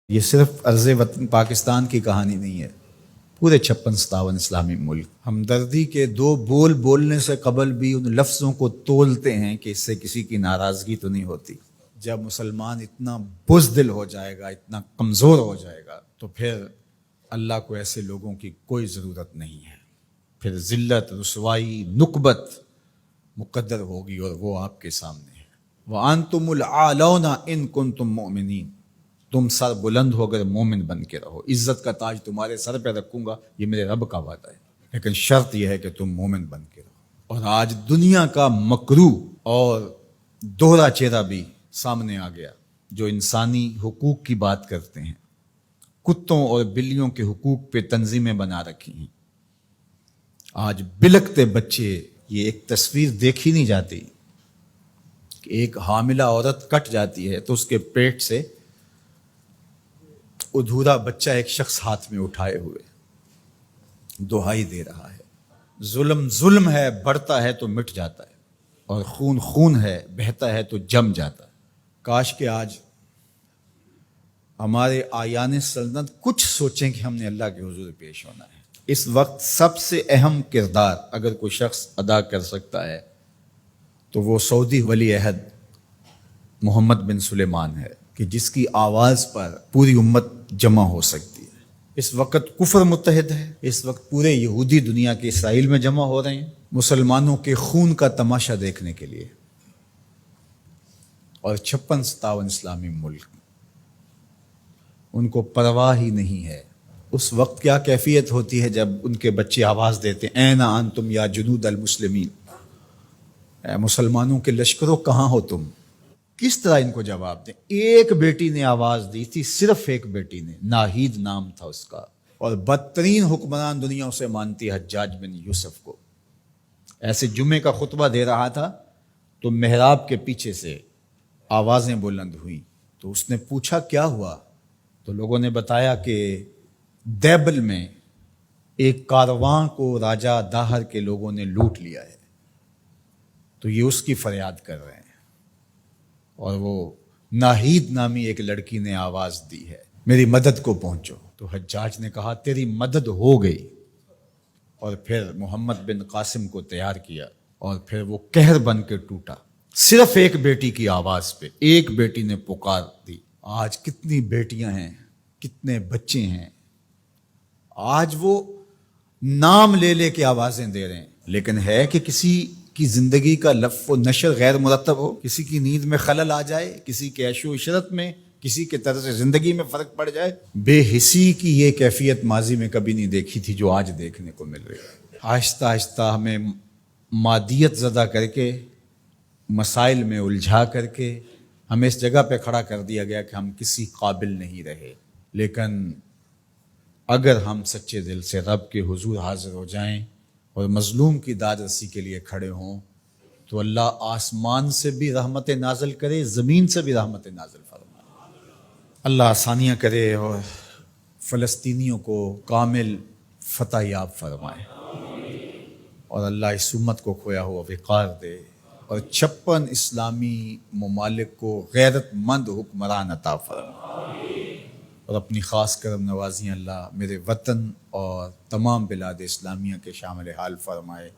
یہ صرف عرض وطن پاکستان کی کہانی نہیں ہے، پورے 56-57 اسلامی ملک ہمدردی کے دو بول بولنے سے قبل بھی ان لفظوں کو تولتے ہیں کہ اس سے کسی کی ناراضگی تو نہیں ہوتی۔ جب مسلمان اتنا بزدل ہو جائے گا، اتنا کمزور ہو جائے گا، تو پھر اللہ کو ایسے لوگوں کی کوئی ضرورت نہیں ہے۔ پھر ذلت، رسوائی، نکبت مقدر ہوگی اور وہ آپ کے سامنے ہے۔ وَأَنْتُمُ الْأَعْلَوْنَ إِن كُنتُم مُؤْمِنِينَ، تم سر بلند ہو کر مومن بن کے رہو، عزت کا تاج تمہارے سر پہ رکھوں گا، یہ میرے رب کا وعدہ ہے، لیکن شرط یہ ہے کہ تم مومن بن کے رہو۔ اور آج دنیا کا مکروہ اور دوہرا چہرہ بھی سامنے آ گیا، جو انسانی حقوق کی بات کرتے ہیں، کتوں اور بلیوں کے حقوق پہ تنظیمیں بنا رکھی ہیں۔ آج بلکتے بچے، یہ ایک تصویر دیکھی نہیں جاتی کہ ایک حاملہ عورت کٹ جاتی ہے تو اس کے پیٹ سے ادھورا بچہ ایک شخص ہاتھ میں اٹھائے ہوئے دہائی دے رہا ہے۔ ظلم ظلم ہے، بڑھتا ہے تو مٹ جاتا ہے، اور خون خون ہے، بہتا ہے تو جم جاتا ہے۔ کاش کہ آج ہمارے آیان سلطنت کچھ سوچیں کہ ہم نے اللہ کے حضور پیش ہونا ہے۔ اس وقت سب سے اہم کردار اگر کوئی شخص ادا کر سکتا ہے تو وہ سعودی ولی عہد محمد بن سلیمان ہے، کہ جس کی آواز پر پوری امت جمع ہو سکتی ہے۔ اس وقت کفر متحد ہے، اس وقت پورے یہودی دنیا کے اسرائیل میں جمع ہو رہے ہیں مسلمانوں کے خون کا تماشا دیکھنے کے لیے، اور 56-57 اسلامی ملک ان کو پرواہ ہی نہیں ہے۔ اس وقت کیا کیفیت ہوتی ہے جب ان کے بچے آواز دیتے ہیں، این انتم یا جنود المسلمین، اے مسلمانوں کے لشکروں کہاں ہو تم؟ کس طرح ان کو جواب دیں؟ ایک بیٹی نے آواز دی تھی، صرف ایک بیٹی نے، ناہید نام تھا اس کا، اور بدترین حکمران دنیا اسے مانتی، حجاج بن یوسف کو۔ ایسے جمعے کا خطبہ دے رہا تھا تو محراب کے پیچھے سے آوازیں بلند ہوئیں، تو اس نے پوچھا کیا ہوا؟ تو لوگوں نے بتایا کہ دیبل میں ایک کارواں کو راجہ داہر کے لوگوں نے لوٹ لیا ہے، تو یہ اس کی فریاد کر رہے ہیں، اور وہ ناہید نامی ایک لڑکی نے آواز دی ہے، میری مدد کو پہنچو۔ تو حجاج نے کہا تیری مدد ہو گئی، اور پھر محمد بن قاسم کو تیار کیا، اور پھر وہ قہر بن کے ٹوٹا، صرف ایک بیٹی کی آواز پہ۔ ایک بیٹی نے پکار دی۔ آج کتنی بیٹیاں ہیں، کتنے بچے ہیں، آج وہ نام لے لے کے آوازیں دے رہے ہیں، لیکن ہے کہ کسی کی زندگی کا لف و نشر غیر مرتب ہو، کسی کی نیند میں خلل آ جائے، کسی کے عیش و عشرت میں، کسی کے طرز زندگی میں فرق پڑ جائے۔ بے حسی کی یہ کیفیت ماضی میں کبھی نہیں دیکھی تھی جو آج دیکھنے کو مل رہی ہے۔ آہستہ آہستہ ہمیں مادیت زدہ کر کے، مسائل میں الجھا کر کے ہمیں اس جگہ پہ کھڑا کر دیا گیا کہ ہم کسی قابل نہیں رہے، لیکن اگر ہم سچے دل سے رب کے حضور حاضر ہو جائیں اور مظلوم کی داد رسی کے لیے کھڑے ہوں، تو اللہ آسمان سے بھی رحمت نازل کرے، زمین سے بھی رحمت نازل فرمائے۔ اللہ آسانیاں کرے اور فلسطینیوں کو کامل فتح یاب فرمائے، اور اللہ اس امت کو کھویا ہوا وقار دے، اور 56 اسلامی ممالک کو غیرت مند حکمران عطا فرمائے، اور اپنی خاص کرم نوازیاں اللہ میرے وطن اور تمام بلاد اسلامیہ کے شامل حال فرمائے۔